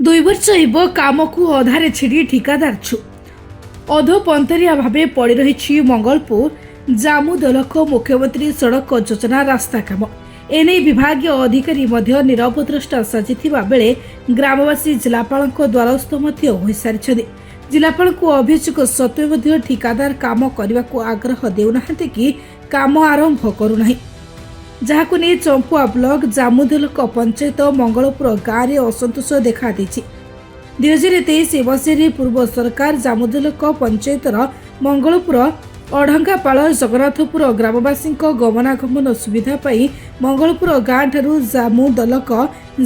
ଦୁଇ ବର୍ଷ ହେବ କାମକୁ ଅଧାରେ ଛିଡ଼ି ଠିକାଦାର ଛୁ ଅଧପନ୍ତରିଆ ଭାବେ ପଡ଼ି ରହିଛି ମଙ୍ଗଳପୁର ଜାମୁଦଲଖ ମୁଖ୍ୟମନ୍ତ୍ରୀ ସଡ଼କ ଯୋଜନା ରାସ୍ତା କାମ। ଏନେଇ ବିଭାଗୀୟ ଅଧିକାରୀ ମଧ୍ୟ ନିରବଦ୍ରଷ୍ଟା ସାଜିଥିବା ବେଳେ ଗ୍ରାମବାସୀ ଜିଲ୍ଲାପାଳଙ୍କ ଦ୍ୱାରସ୍ଥ ମଧ୍ୟ ହୋଇସାରିଛନ୍ତି। ଜିଲ୍ଲାପାଳଙ୍କୁ ଅଭିଯୋଗ ସତ୍ତ୍ୱେ ମଧ୍ୟ ଠିକାଦାର କାମ କରିବାକୁ ଆଗ୍ରହ ଦେଉନାହାନ୍ତି କି କାମ ଆରମ୍ଭ କରୁନାହିଁ, ଯାହାକୁ ନେଇ ଚମ୍ପୁଆ ବ୍ଲକ ଜାମୁଦଲଖ ପଞ୍ଚାୟତ ମଙ୍ଗଳପୁର ଗାଁରେ ଅସନ୍ତୋଷ ଦେଖାଦେଇଛି। 2023 ମସିହାରେ ପୂର୍ବ ସରକାର ଜାମୁଦଲଖ ପଞ୍ଚାୟତର ମଙ୍ଗଳପୁର ଅଢଙ୍ଗାପାଳ ଜଗନ୍ନାଥପୁର ଗ୍ରାମବାସୀଙ୍କ ଗମନାଗମନ ସୁବିଧା ପାଇଁ ମଙ୍ଗଳପୁର ଗାଁଠାରୁ ଜାମୁଦଲଖ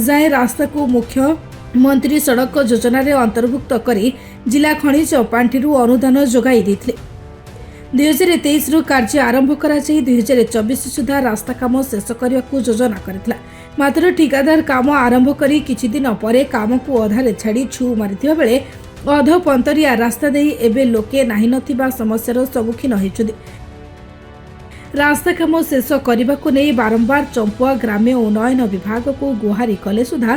ଯାଏଁ ରାସ୍ତାକୁ ମୁଖ୍ୟମନ୍ତ୍ରୀ ସଡ଼କ ଯୋଜନାରେ ଅନ୍ତର୍ଭୁକ୍ତ କରି ଜିଲ୍ଲା ଖଣିଜ ପାଣ୍ଠିରୁ ଅନୁଦାନ ଯୋଗାଇ ଦେଇଥିଲେ। 2023ରୁ କାର୍ଯ୍ୟ ଆରମ୍ଭ କରାଯାଇ 2024 ସୁଦ୍ଧା ରାସ୍ତା କାମ ଶେଷ କରିବାକୁ ଯୋଜନା କରିଥିଲା। ମାତ୍ର ଠିକାଦାର କାମ ଆରମ୍ଭ କରି କିଛି ଦିନ ପରେ କାମକୁ ଅଧାରେ ଛାଡ଼ି ଛୁ ମାରିଥିବା ବେଳେ ଅଧପନ୍ତରିଆ ରାସ୍ତା ଦେଇ ଏବେ ଲୋକେ ନାହିଁ ନଥିବା ସମସ୍ୟାର ସମ୍ମୁଖୀନ ହେଉଛନ୍ତି। ରାସ୍ତା କାମ ଶେଷ କରିବାକୁ ନେଇ ବାରମ୍ବାର ଚମ୍ପୁଆ ଗ୍ରାମ୍ୟ ଉନ୍ନୟନ ବିଭାଗକୁ ଗୁହାରି କଲେ ସୁଦ୍ଧା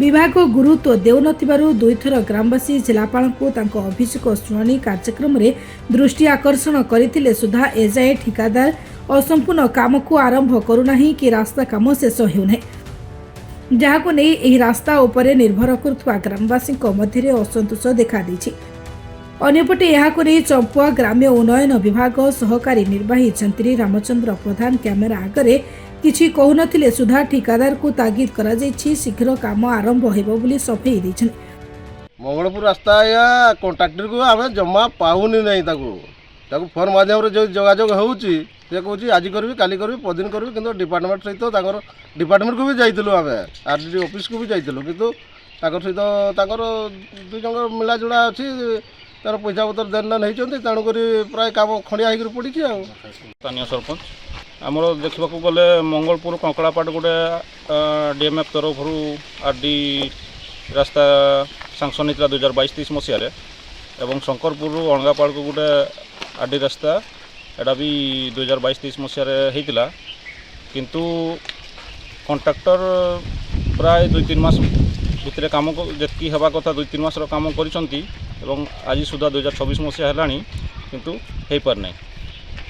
ବିଭାଗ ଗୁରୁତ୍ୱ ଦେଉନଥିବାରୁ ଦୁଇଥର ଗ୍ରାମବାସୀ ଜିଲ୍ଲାପାଳଙ୍କୁ ତାଙ୍କ ଅଭିଯୋଗ ଶୁଣାଣି କାର୍ଯ୍ୟକ୍ରମରେ ଦୃଷ୍ଟି ଆକର୍ଷଣ କରିଥିଲେ ସୁଦ୍ଧା ଏଯାଏଁ ଠିକାଦାର ଅସମ୍ପୂର୍ଣ୍ଣ କାମକୁ ଆରମ୍ଭ କରୁନାହିଁ କି ରାସ୍ତା କାମ ଶେଷ ହେଉନାହିଁ, ଯାହାକୁ ନେଇ ଏହି ରାସ୍ତା ଉପରେ ନିର୍ଭର କରୁଥିବା ଗ୍ରାମବାସୀଙ୍କ ମଧ୍ୟରେ ଅସନ୍ତୋଷ ଦେଖାଦେଇଛି। ଅନ୍ୟପଟେ ଏହାକୁ ନେଇ ଚମ୍ପୁଆ ଗ୍ରାମ୍ୟ ଉନ୍ନୟନ ବିଭାଗ ସହକାରୀ ନିର୍ବାହୀ ଯନ୍ତ୍ରୀ ରାମଚନ୍ଦ୍ର ପ୍ରଧାନ କ୍ୟାମେରା ଆଗରେ କିଛି କହୁନଥିଲେ ସୁଦ୍ଧା ଠିକାଦାରକୁ ତାଗିଦ କରାଯାଇଛି ଶୀଘ୍ର କାମ ଆରମ୍ଭ ହେବ ବୋଲି ସଫେଇ ଦେଇଛନ୍ତି। ମଙ୍ଗଳପୁର ରାସ୍ତା କଣ୍ଟ୍ରାକ୍ଟରକୁ ଆମେ ଜମା ପାଉନି ନାହିଁ, ତାକୁ ଫୋନ୍ ମାଧ୍ୟମରେ ଯେଉଁ ଯୋଗାଯୋଗ ହେଉଛି ସେ କହୁଛି ଆଜି କରିବି କାଲି କରିବି ପଦିନ କରିବି, କିନ୍ତୁ ଡିପାର୍ଟମେଣ୍ଟ ସହିତ ତାଙ୍କର ଡିପାର୍ଟମେଣ୍ଟକୁ ବି ଯାଇଥିଲୁ, ଆମେ RDD ଅଫିସକୁ ବି ଯାଇଥିଲୁ, କିନ୍ତୁ ତାଙ୍କ ସହିତ ତାଙ୍କର ଦୁଇ ଜଣ ମିଳାଜୁଳା ଅଛି, ତାର ପଇସା ପତ୍ର ଦେଣନେଣ ହେଇଛନ୍ତି, ତେଣୁକରି ପ୍ରାୟ କାମ ଖଣ୍ଡିଆ ହେଇକରି ପଡ଼ିଛି। ଆଉ ସ୍ଥାନୀୟ ସରପଞ୍ଚ ଆମର ଦେଖିବାକୁ ଗଲେ ମଙ୍ଗଳପୁର କଙ୍କଡ଼ାପାଟ ଗୋଟେ DMF ତରଫରୁ RD ରାସ୍ତା ସାଂସନ୍ ହେଇଥିଲା 2022-23 ମସିହାରେ, ଏବଂ ଶଙ୍କରପୁରରୁ ଅଣଗାପାଳକୁ ଗୋଟେ RD ରାସ୍ତା ଏଟା ବି 2022-23 ମସିହାରେ ହେଇଥିଲା, କିନ୍ତୁ କଣ୍ଟ୍ରାକ୍ଟର ପ୍ରାୟ 2-3 ମାସ ଭିତରେ କାମ ଯେତିକି ହେବା କଥା 2-3 ମାସର କାମ କରିଛନ୍ତି ଏବଂ ଆଜି ସୁଦ୍ଧା 2024 ମସିହା ହେଲାଣି କିନ୍ତୁ ହେଇପାରିନାହିଁ।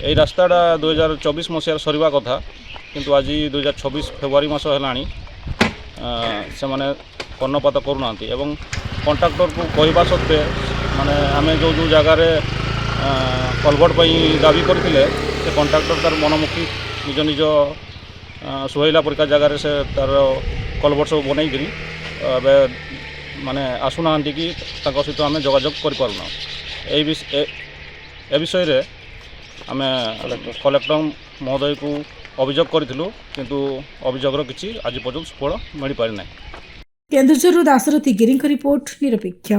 এই রাস্তাটা 2024 মସିহাରେ ସରିବା କଥା, କିନ୍ତୁ ଆଜି 2026 ଫେବୃଆରୀ ମାସ ହେଲାଣି ସେମାନେ କର୍ଣ୍ଣପାତ କରୁନାହାନ୍ତି ଏବଂ କଣ୍ଟ୍ରାକ୍ଟରକୁ କହିବା ସତ୍ତ୍ୱେ ମାନେ ଆମେ ଯେଉଁ ଜାଗାରେ କଲଭର୍ଟ ପାଇଁ ଦାବି କରିଥିଲେ ସେ କଣ୍ଟ୍ରାକ୍ଟର ତାର ମନମୁଖୀ ନିଜ ସୁହାଇଲା ପରିକା ଜାଗାରେ ସେ ତାର କଲଭର୍ଟ ସବୁ ବନେଇକିରି ଏବେ ମାନେ ଆସୁନାହାନ୍ତି କି ତାଙ୍କ ସହିତ ଆମେ ଯୋଗାଯୋଗ କରିପାରୁନା। ଏ ବିଷୟରେ ଆମେ କଲେକ୍ଟର ମହୋଦୟକୁ ଅଭିଯୋଗ କରିଥିଲୁ, କିନ୍ତୁ ଅଭିଯୋଗର କିଛି ଆଜି ପର୍ଯ୍ୟନ୍ତ ସୁଫଳ ମିଳିପାରିନାହିଁ। କେନ୍ଦୁଝରରୁ ଦାଶରଥୀ ଗିରିଙ୍କ ରିପୋର୍ଟ, ନିରପେକ୍ଷ।